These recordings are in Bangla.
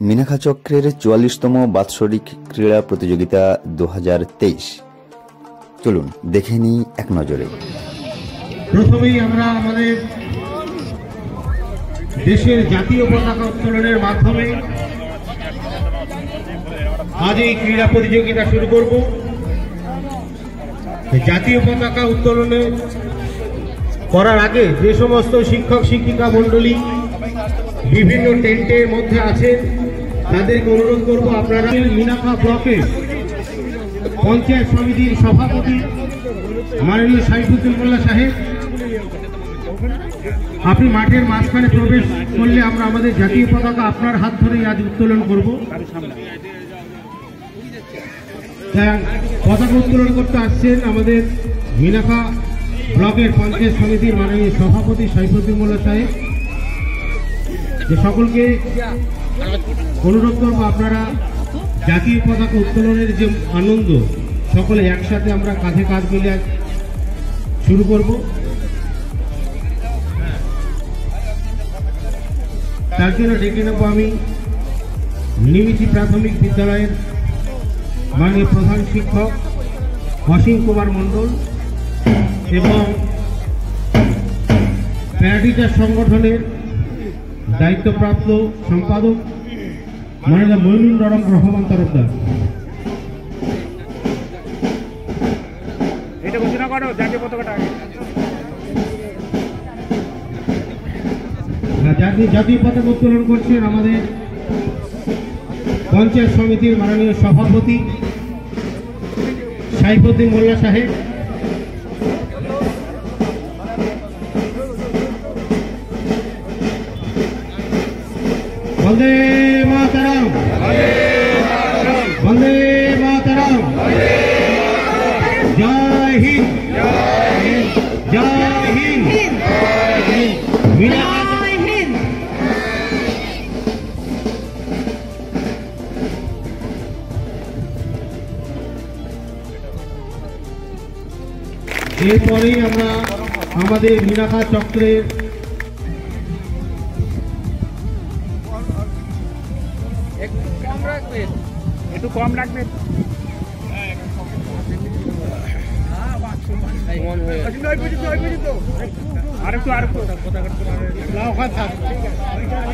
মিনাখা চক্রের ৪৪তম বাৎসরিক ক্রীড়া প্রতিযোগিতা ২০২৩। চলুন দেখে নিই এক নজরে। প্রথমেই আমরা আমাদের দেশের জাতীয় পতাকা উত্তোলনের মাধ্যমে আজ এই ক্রীড়া প্রতিযোগিতা শুরু করব। জাতীয় পতাকা উত্তোলনে করার আগে যে সমস্ত শিক্ষক শিক্ষিকা মণ্ডলী বিভিন্ন টেন্টের মধ্যে আছেন তাদেরকে অনুরোধ করব, আপনারা মিনাখা ব্লকের পঞ্চায়েত সমিতির সভাপতি মাননীয় সাইফুদ্দিন মোল্লা সাহেব, আপনি মাঠের মাঝখানে প্রবেশ করলে আমরা আমাদের জাতীয় পতাকা আপনার হাত ধরেই আজ উত্তোলন করব। পতাকা উত্তোলন করতে আসছেন আমাদের মিনাখা ব্লকের পঞ্চায়েত সমিতির মাননীয় সভাপতি সাইফুদ্দিন মোল্লা সাহেব। যে সকলকে অনুরোধ করব, আপনারা জাতীয় পতাকা উত্তোলনের যে আনন্দ সকলে একসাথে আমরা কাঁধে কাঁধ মিলে শুরু করব। তার জন্য ডেকে নেব আমি নিমিতি প্রাথমিক বিদ্যালয়ের মাননীয় প্রধান শিক্ষক অসীম কুমার মণ্ডল এবং প্যারাটিচার সংগঠনের দায়িত্বপ্রাপ্ত সম্পাদক মাননীয় মইনুর রহমান তরফদার। জাতীয় পতাকা উত্তোলন করছেন আমাদের পঞ্চায়েত সমিতির মাননীয় সভাপতি সাইফুদ্দিন মোল্লা সাহেব। বন্দে মাতরম, বন্দে মাতরম, জয় হিন্দ, জয় হিন্দ, এরপরেই আমরা আমাদের মিনাখা চক্রের একটু কম রাখবেন, আরেকটু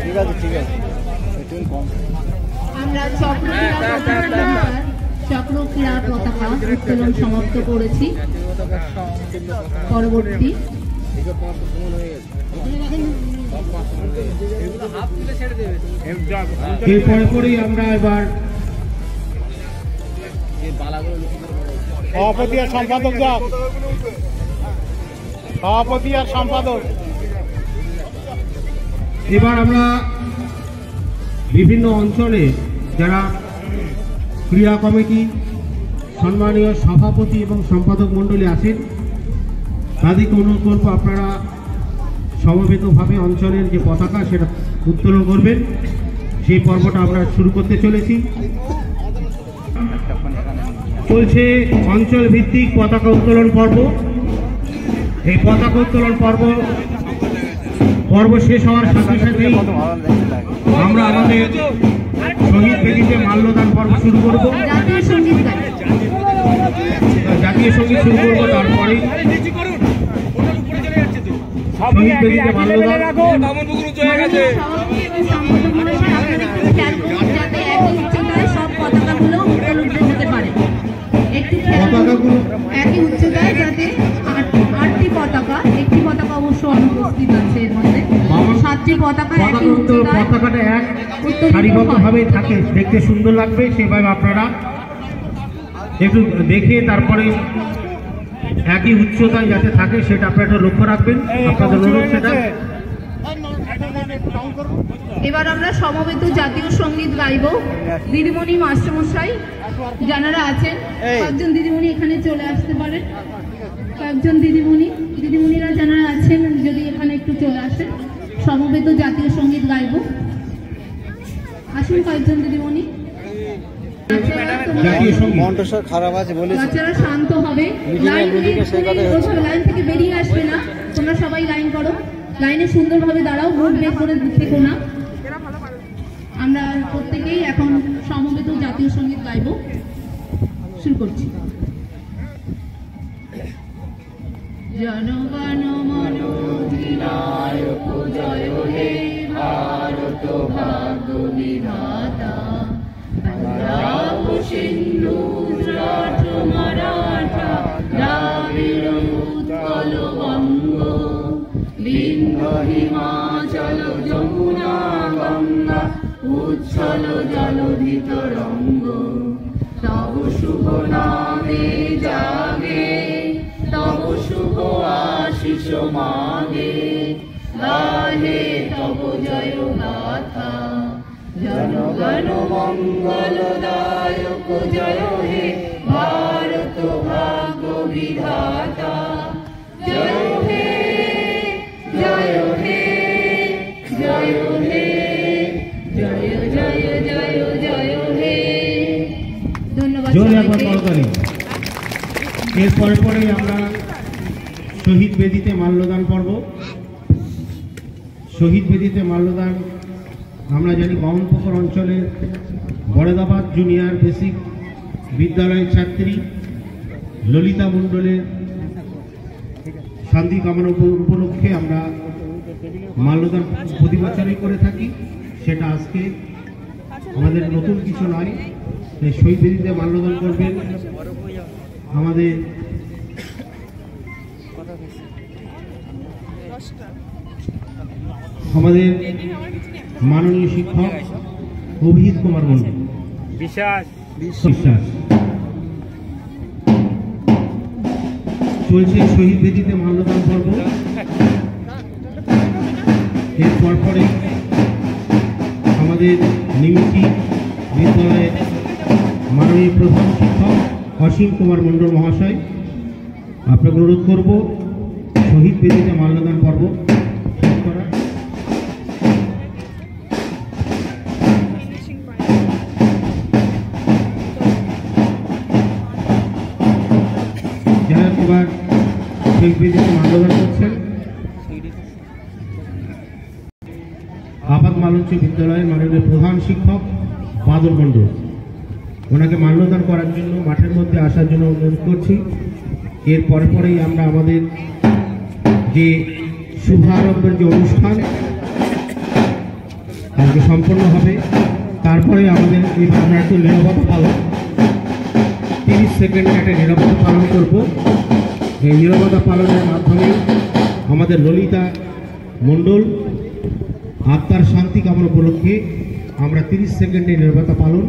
ঠিক আছে, ঠিক আছে, আমরা চক্র ক্রীড়া পতাকা উত্তোলন সমাপ্ত করেছি। পরবর্তী পরেই আমরা এবার সভাপতি আর সম্পাদক, সভাপতি আর সম্পাদক। এবার আমরা বিভিন্ন অঞ্চলে যারা ক্রীড়া কমিটি সম্মানীয় সভাপতি এবং সম্পাদক মণ্ডলী আছেন তাদেরকে অনুরোধ করব, আপনারা সমবেতভাবে অঞ্চলের যে পতাকা সেটা উত্তোলন করবেন। সেই পর্বটা আমরা শুরু করতে চলেছি। চলছে অঞ্চল ভিত্তিক পতাকা উত্তোলন পর্ব। এই পতাকা উত্তোলন পর্ব শেষ হওয়ার সাথে সাথে আমরা আমাদের শহীদ বেদিতে মাল্যদান পর্ব শুরু করব। জাতীয় সঙ্গীত শুরু করব, তারপরে শহীদ বেদিতে মাল্যদান। পতাকাগুলো একই উচ্চতায়, যাতে 8টি পতাকা, একটি পতাকা অবশ্য অনুপস্থিত আছে এর মধ্যে, 7টি পতাকা একই উচ্চতায়, পতাকাটা এক সারিবদ্ধভাবে থাকে, দেখতে সুন্দর লাগবে। সেভাবে আপনারা একটু দেখে তারপরে একই উচ্চতায় যাতে থাকে সেটা আপনারা একটু লক্ষ্য রাখবেন। আপনাদের অনুরোধ সেটা। এবার আমরা সমবেত জাতীয় সঙ্গীত গাইব। দিদিমণি, মাস্টারমশাই যারা আছেন, কয়েকজন দিদিমণি এখানে চলে আসতে পারেন। কয়েকজন দিদিমণিরা যারা আছেন যদি এখানে একটু চলে আসেন, সমবেত জাতীয় সঙ্গীত গাইব। আসুন কয়েকজন দিদিমণি। বাচ্চারা শান্ত হবে, লাইন থেকে বেরিয়ে আসবে না, তোমরা সবাই লাইন করো, লাইনে সুন্দরভাবে দাঁড়াও, ভোট বের করে থেকো না। আমরা প্রত্যেকেই এখন সমবেত জাতীয় সঙ্গীত গাইব। শুরু করছি। জনগণ মন অধিনায়ক জয় হে ভারত ভাগ্য বিধাতা, পাঞ্জাব সিন্ধু গুজরাট মারাঠা দ্রাবিড় উৎকল বঙ্গ, বিন্ধ্য হিমাচল যমুনা গঙ্গা উচ্ছল জলধি তরঙ্গ, তব শুভ নামে জাগে তব শুভ আশিস মাগে, গাহে তব জয় গাথা। জনগণ মঙ্গলদায়ক জয় হে ভারত ভাগ্য বিধাতা, জয় হে জয় হে জয় হে জয় জয় জয় জয় হে। ধন্যবাদ। এরপরে পরেই আমরা শহীদ বেদিতে মাল্যদান পর্ব। শহীদ বেদিতে মাল্যদান আমরা জানি বামনপুকুর অঞ্চলের বড়দাবাদ জুনিয়র বেসিক বিদ্যালয়ের ছাত্রী ললিতা মণ্ডলের শান্তি কামনা উপলক্ষে আমরা মাল্যদান প্রতি বছরই করে থাকি। সেটা আজকে আমাদের নতুন কিছু নয়। শহীদ বেদিতে মাল্যদান করবেন আমাদের মাননীয় শিক্ষক অভিজিৎ কুমার মন্ডল বিশ্বাস। চলছে শহীদ বেদিতে মাল্যদান পর্ব। এরপর পরে আমাদের নিমিষি বিদ্যালয়ের মাননীয় প্রধান শিক্ষক অসীম কুমার মন্ডল মহাশয়, আপনাকে অনুরোধ করব শহীদ বেদিতে মাল্যদান পর্ব শেষ করার। যারা এবার শহীদ বেদিতে মাল্যদান করছেন আবাদ মালঞ্চ বিদ্যালয়ের মাননীয় প্রধান শিক্ষক বাদল মন্ডল, ওনাকে মাল্যদান করার জন্য মাঠের মধ্যে আসার জন্য অনুরোধ করছি। এর পরে পরেই আমরা আমাদের যে শুভারম্ভের যে অনুষ্ঠান আজকে সম্পন্ন হবে, তারপরে আমাদের এই আমরা একটু নীরবতা পালন 30 সেকেন্ড একটা নীরবতা পালন করব। এই নীরবতা পালনের মাধ্যমে আমাদের ললিতা মণ্ডল আত্মার শান্তি কামনা উপলক্ষে আমরা 30 সেকেন্ডের নীরবতা পালন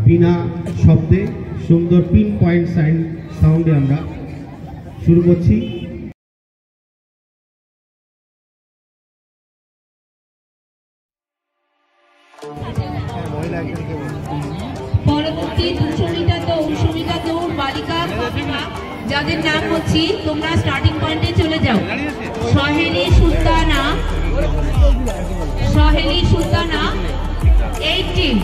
বিনা শব্দে সুন্দর পিন পয়েন্ট সাউন্ডে আমরা শুরু করছি। পরবর্তী 200 মিটার দৌড় বালিকা বিভাগ, যাদের নাম বলছি তোমরা স্টার্টিং পয়েন্টে চলে যাও। সহেলি সুলতানা 18,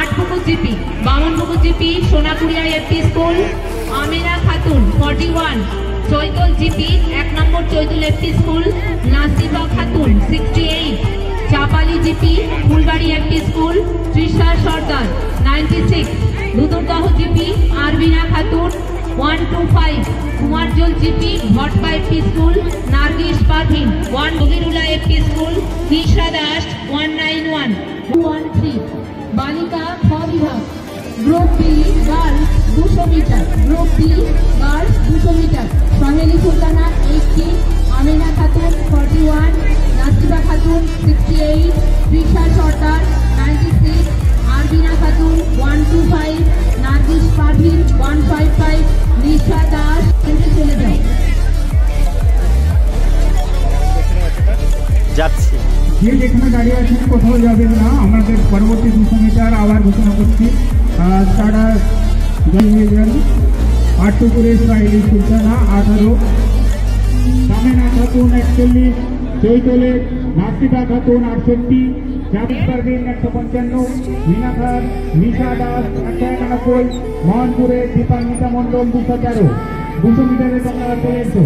8পুকুর GP, Bamanpukur GP, Sonakuria FP school. Amina Khatun 41, Chaital GP 1 number Chaital FP school. Nasiba Khatun 68, Chapali GP, Phulbari FP school. Trisha Sardar 96, Dudurdaha GP, Arbina Khatun 125, Kumarjal GP, Bhatta FP school. Nargis Parvin 1, Bagirula FP school. Nisha Das 191, 213। বালিকা খ বিভাগ, group B girls 200 metre, group B girls 200 metre. Saheli Sultana 18, Amina Khatun 41, নাসিবা Khatun 68, Trisha Sardar 96, আরবিনা Khatun 125, Nargis Parvin 155, নিশা দাস। চলে যাও। যাচ্ছি। যে যেখানে দাঁড়িয়ে আছেন কোথাও যাবেন না। আমাদের পরবর্তী 200 মিটার আবার ঘোষণা করছি। তারা হয়ে যান। 8 পুকুরের সহেলি সুলতানা 18, সামেনা খাতুন 41, চৈতলের নাসিবা খাতুন 68, জাবিদ পারভিন 155, মিনা খান নিশা দাস 191, মোহনপুরের দীপান্বিতা মণ্ডল 213। 200 মিটারে তোমরা চলে এসো।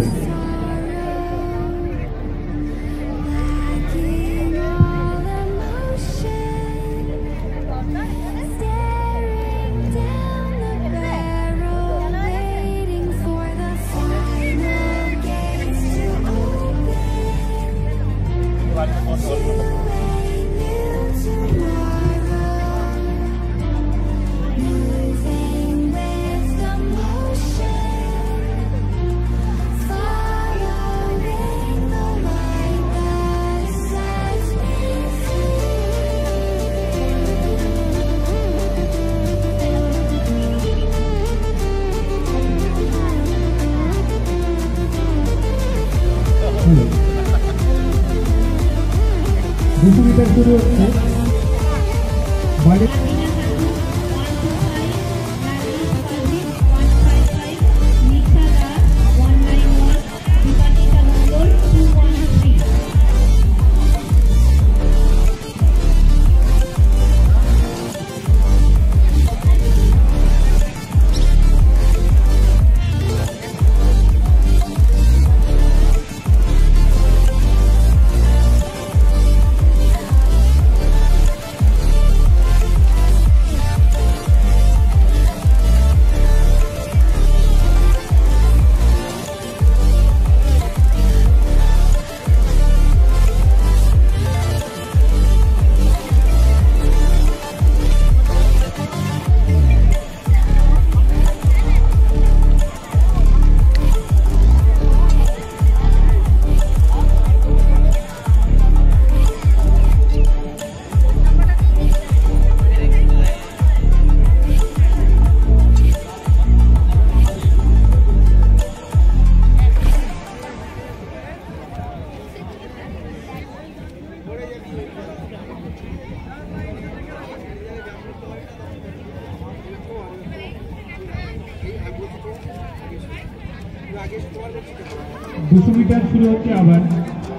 শুরু হচ্ছে দুশো মিটার শুরু হচ্ছে আবার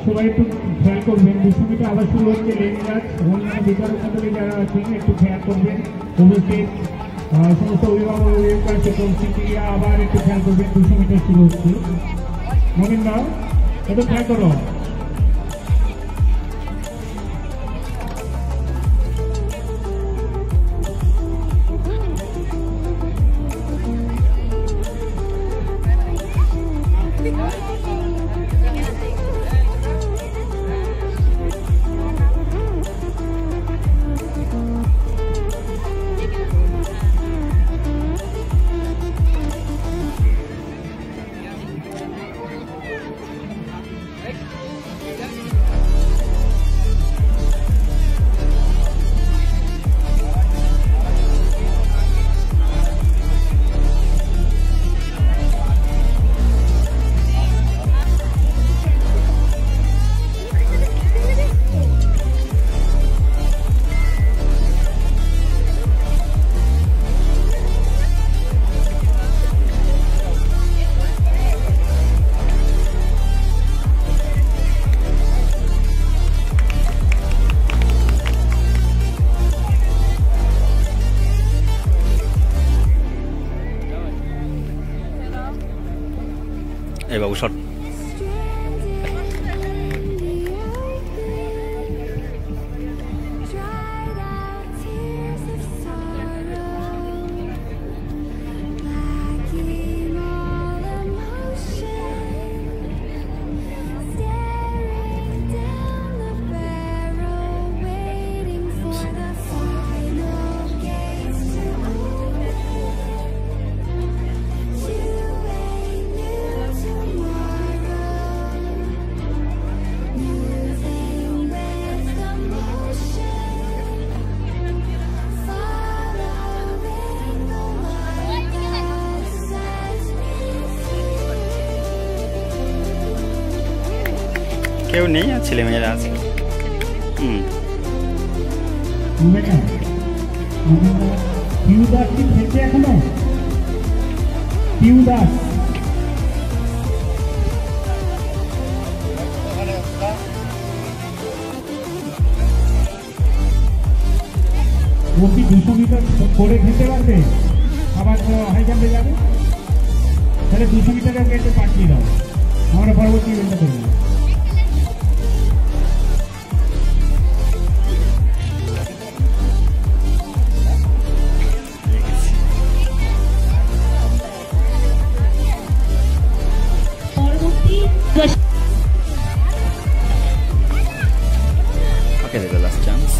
সবাই একটু খেয়াল করবেন 200 মিটার আবার শুরু হচ্ছে লেনরাজ অন্যান্য বিচারক মন্ডলী যারা আছেন একটু খেয়াল করবেন উপস্থিত সমস্ত অভিভাবক অভিভাবক শিক্ষক শিক্ষিকা আবার একটু খেয়াল করবেন 200 মিটার শুরু হচ্ছে মমিন দাও একটু খেয়াল করো এই বাবু শট কেউ নেই আর ছেলেমেয়েরা আছে পিউদাস কি খেলছে এখনো পিউদাস ও কি 200 মিটার করে খেলতে পারবে আবার হাই জাম্পে যাবে তাহলে 200 মিটারে ওকে একটু পাঠিয়ে দাও আমরা পরবর্তী ইভেন্টটা করবো Okay, the last chance.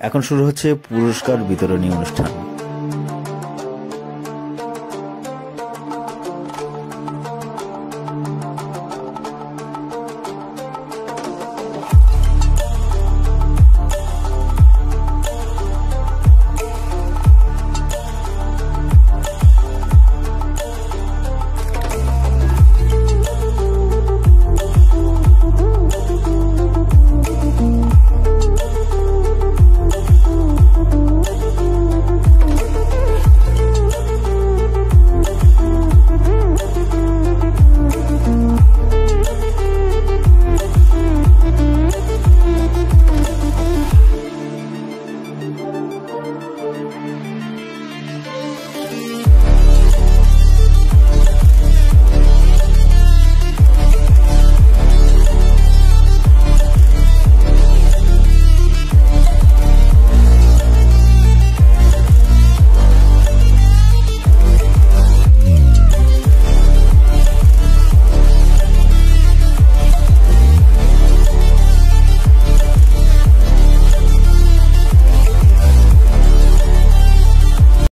এখন শুরু হচ্ছে পুরস্কার বিতরণী অনুষ্ঠান।